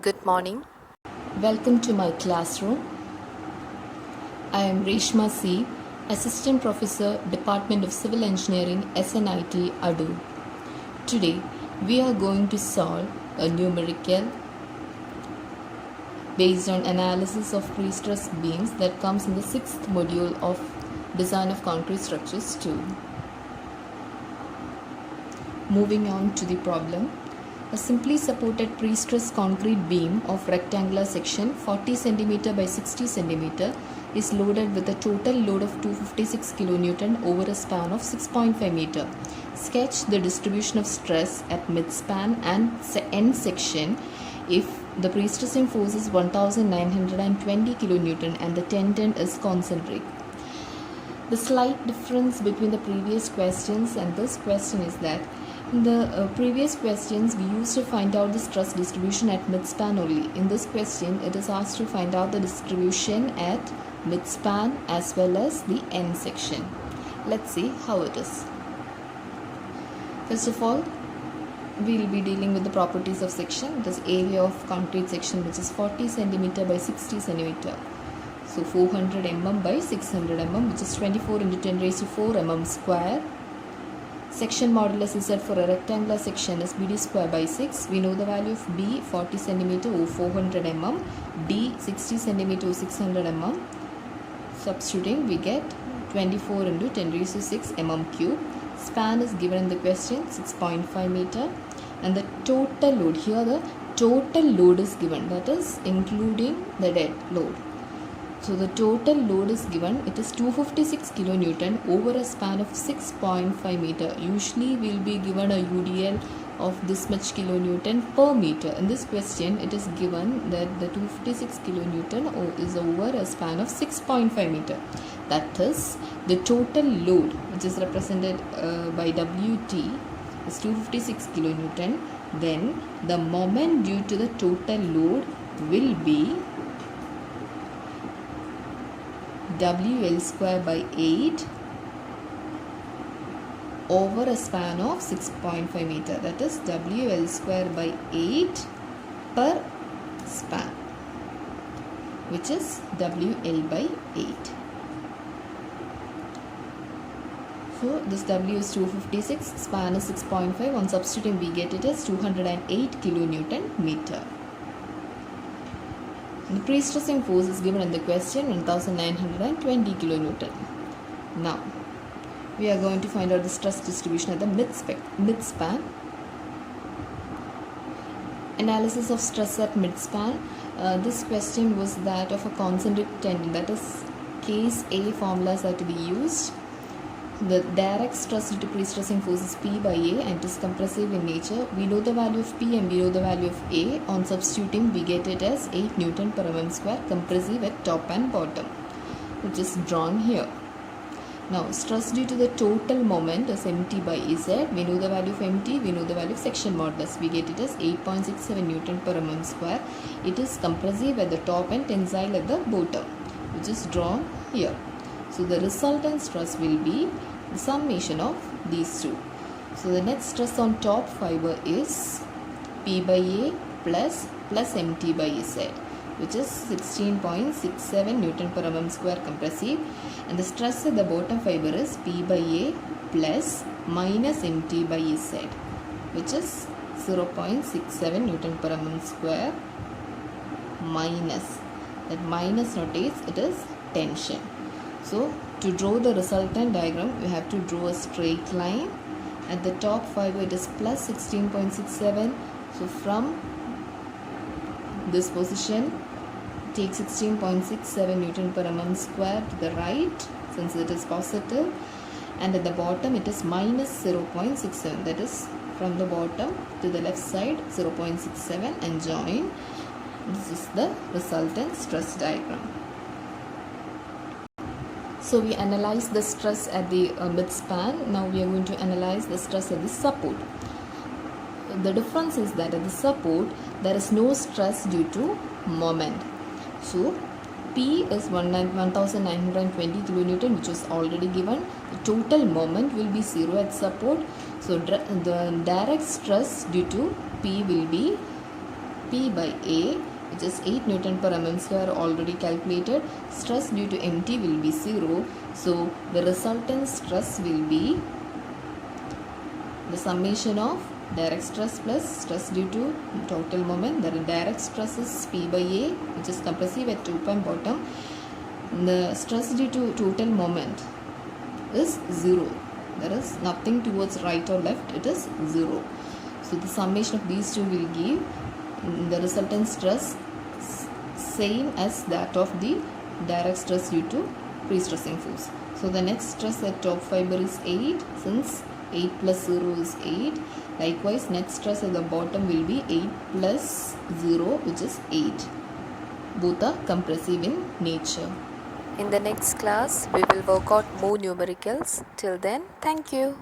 Good morning. Welcome to my classroom. I am Reshma C, Assistant Professor, Department of Civil Engineering, SNIT, Adu. Today, we are going to solve a numerical based on analysis of pre-stress beams that comes in the 6th module of Design of Concrete Structures 2. Moving on to the problem. A simply supported pre-stressed concrete beam of rectangular section 40 cm by 60 cm is loaded with a total load of 256 kN over a span of 6.5 meter. Sketch the distribution of stress at midspan and end section if the pre-stressing force is 1920 kN and the tension is concentric. The slight difference between the previous questions and this question is that in the previous questions we used to find out the stress distribution at midspan only. In this question it is asked to find out the distribution at midspan as well as the end section. Let's see how it is. First of all, we will be dealing with the properties of section. It is area of concrete section which is 40 cm by 60 cm. So 400 mm by 600 mm which is 24 into 10 raised to 4 mm square. Section modulus Z for a rectangular section is BD square by 6. We know the value of B 40 cm or 400 mm, D 60 cm or 600 mm. Substituting we get 24 into 10 raised to 6 mm cube. Span is given in the question 6.5 meter and the total load, here the total load is given, that is including the dead load. So the total load is given, it is 256 kN over a span of 6.5 meter. Usually we will be given a UDL of this much kilonewton per meter. In this question it is given that the 256 kN is over a span of 6.5 meter. That is the total load which is represented by WT is 256 kN. Then the moment due to the total load will be WL square by 8 over a span of 6.5 meter, that is WL square by 8 per span, which is WL by 8. So this W is 256, span is 6.5. On substituting we get it as 208 kilonewton meter. The pre-stressing force is given in the question 1920 kN. Now, we are going to find out the stress distribution at the midspan. Analysis of stress at midspan. This question was that of a concentric tendon, that is case A formulas are to be used. The direct stress due to pre-stressing force is P by A and it is compressive in nature. We know the value of P and we know the value of A. On substituting we get it as 8 Newton per mm square, compressive at top and bottom, which is drawn here. Now stress due to the total moment is MT by Z. We know the value of MT, we know the value of section modulus. We get it as 8.67 Newton per mm square. It is compressive at the top and tensile at the bottom, which is drawn here. So the resultant stress will be the summation of these two. So the net stress on top fiber is P by A plus MT by Z, which is 16.67 Newton per mm square compressive, and the stress at the bottom fiber is P by A plus minus MT by Z, which is 0.67 Newton per mm square minus, that minus notates it is tension. So to draw the resultant diagram we have to draw a straight line. At the top fiber it is plus 16.67. So from this position take 16.67 Newton per mm square to the right since it is positive, and at the bottom it is minus 0.67, that is from the bottom to the left side 0.67 and join. This is the resultant stress diagram. So we analyze the stress at the midspan. Now we are going to analyze the stress at the support. The difference is that at the support there is no stress due to moment. So P is 1920 kN, which was already given. The total moment will be 0 at support. So the direct stress due to P will be P by A, which is 8 Newton per mm square already calculated. Stress due to MT will be 0. So the resultant stress will be the summation of direct stress plus stress due to total moment. The direct stress is P by A, which is compressive at 2-point bottom. The stress due to total moment is 0. There is nothing towards right or left, it is 0. So the summation of these two will give the resultant stress same as that of the direct stress due to pre-stressing force. So the net stress at top fiber is 8, since 8 plus 0 is 8. Likewise, net stress at the bottom will be 8 plus 0, which is 8. Both are compressive in nature. In the next class, we will work out more numericals. Till then, thank you.